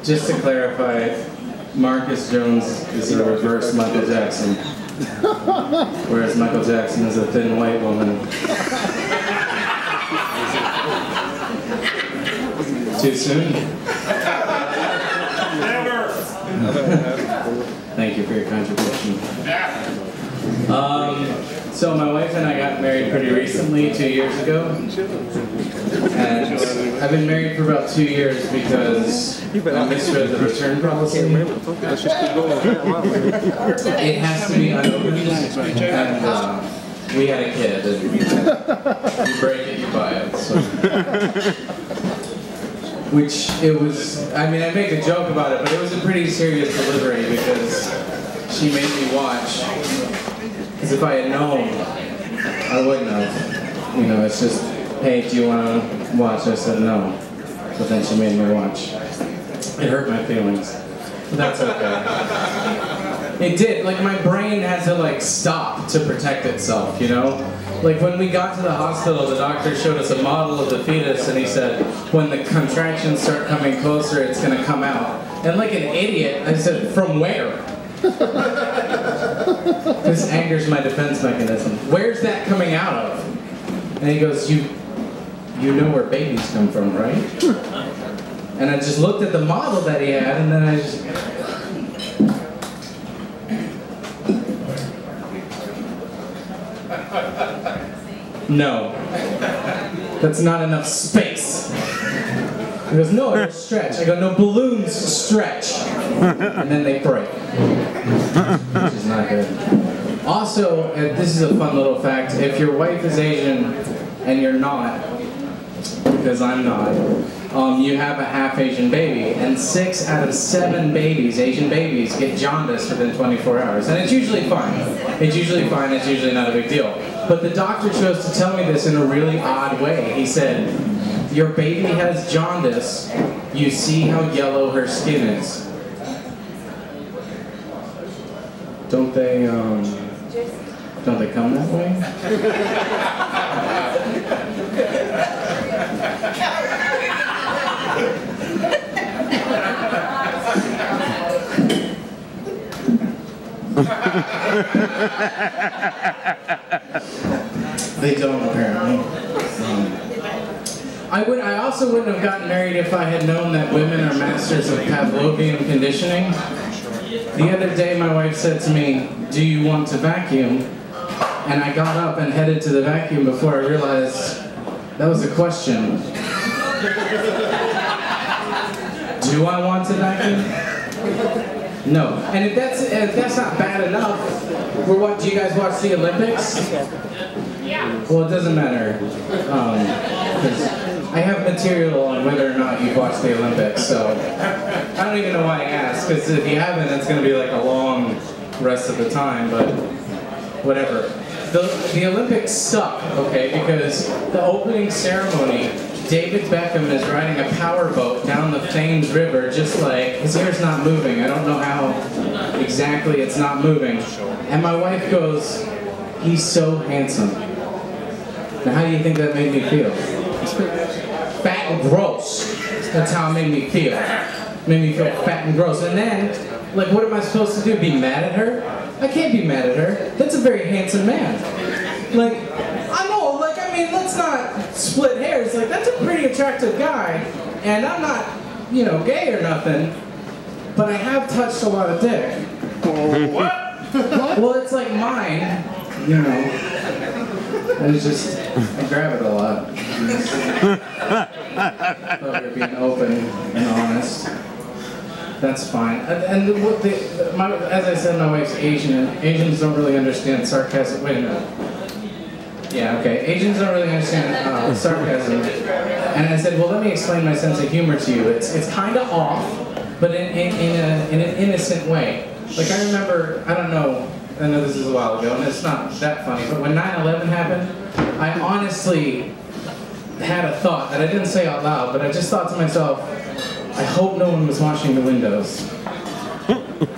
Just to clarify, Marcus Jones is a reverse Michael Jackson, whereas Michael Jackson is a thin white woman. Too soon? Never! Thank you for your contribution. So my wife and I got married pretty recently, 2 years ago. And I've been married for about 2 years because I misread the return policy. It has to be unopened, and we had a kid, and you break it, you buy it. So. Which it was, I mean, I make a joke about it, but it was a pretty serious delivery because she made me watch. Because if I had known, I wouldn't have. You know, it's just, hey, do you want to watch? I said no. But then she made me watch. It hurt my feelings. But that's okay. It did. Like, my brain had to, like, stop to protect itself, you know? Like, when we got to the hospital, the doctor showed us a model of the fetus, and he said, when the contractions start coming closer, it's going to come out. And like an idiot, I said, from where? This angers my defense mechanism. Where's that coming out of? And he goes, you know where babies come from, right? And I just looked at the model that he had, and then I just... No. That's not enough space. He goes, no, it'll stretch. I go, no, balloons stretch. And then they break. Which is not good. Also, this is a fun little fact, if your wife is Asian and you're not, because I'm not, you have a half Asian baby, and 6 out of 7 babies, Asian babies, get jaundice within 24 hours. And it's usually fine. It's usually fine, it's usually not a big deal. But the doctor chose to tell me this in a really odd way. He said, your baby has jaundice, you see how yellow her skin is. Don't they come that way? They don't, apparently. I also wouldn't have gotten married if I had known that women are masters of Pavlovian conditioning. The other day my wife said to me, do you want to vacuum? And I got up and headed to the vacuum before I realized that was a question. Do I want to vacuum? No. And if that's not bad enough, do you guys watch the Olympics? Yeah. Well, it doesn't matter. Because I have material on whether or not you've watched the Olympics, so I don't even know why I asked, because if you haven't, it's going to be like a long rest of the time, but whatever. The Olympics suck, okay, because the opening ceremony, David Beckham is riding a powerboat down the Thames River, just like, his hair's not moving. I don't know how exactly it's not moving. And my wife goes, he's so handsome. Now, how do you think that made me feel? Fat and gross. That's how it made me feel. It made me feel fat and gross. And then, like, what am I supposed to do? Be mad at her? I can't be mad at her. That's a very handsome man. Like, I know, like, I mean, let's not split hairs. Like, that's a pretty attractive guy. And I'm not, you know, gay or nothing. But I have touched a lot of dick. What? Well, it's like mine, you know. And it's just, I grab it a lot. Thought we were being open and honest. That's fine. And as I said, my wife's Asian, and Asians don't really understand sarcasm. Wait a minute. Yeah, okay. Asians don't really understand sarcasm. And I said, well, let me explain my sense of humor to you. It's kind of off, but in an innocent way. Like, I remember, I don't know, I know this is a while ago, and it's not that funny, but when 9/11 happened, I honestly had a thought that I didn't say out loud, but I just thought to myself, I hope no one was washing the windows.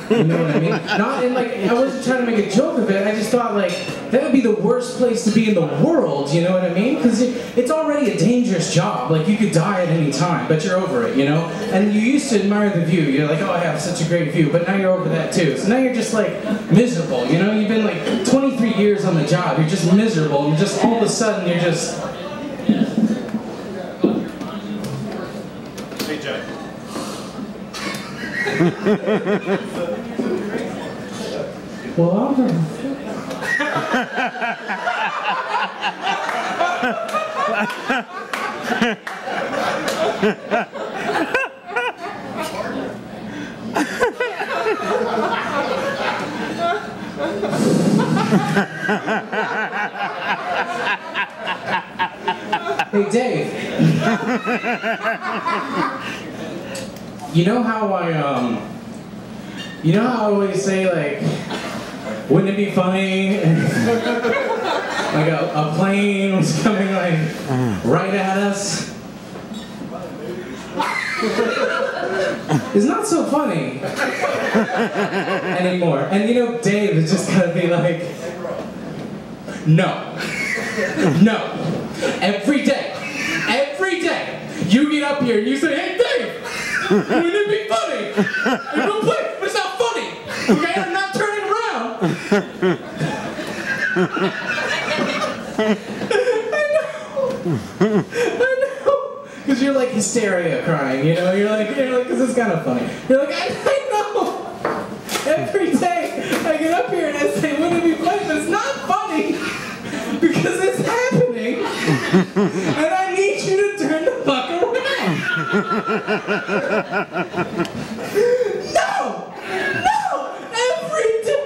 You know what I mean? Not in like, I wasn't trying to make a joke of it, I just thought like, that would be the worst place to be in the world, you know what I mean? Because it's already a dangerous job, like you could die at any time, but you're over it, you know? And you used to admire the view, you're like, oh I have such a great view, but now you're over that too. So now you're just like, miserable, you know? You've been like 23 years on the job, you're just miserable, and just all of a sudden you're just... Hey Joe. Well, I'm Hey Dave. You know how I always say like, wouldn't it be funny like a plane was coming like right at us? It's not so funny anymore. And you know, Dave is just gonna be like, no, no. Every day, you get up here and you say, hey Dave, wouldn't it be funny? And go play, but it's not funny. Okay, I'm not turning around. I know. Because you're like hysteria crying, you know? You're like, because it's kind of funny. You're like, I know. Every day I get up here and I say, wouldn't it be funny? But it's not funny because it's happening. And I need you to turn the fuck around. No! No! Every day!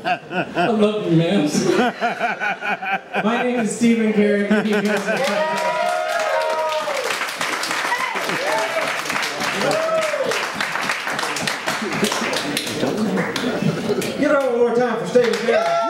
I love you, man. My name is Stephen Carignan. You guys are Get it one more time for Stephen Carignan.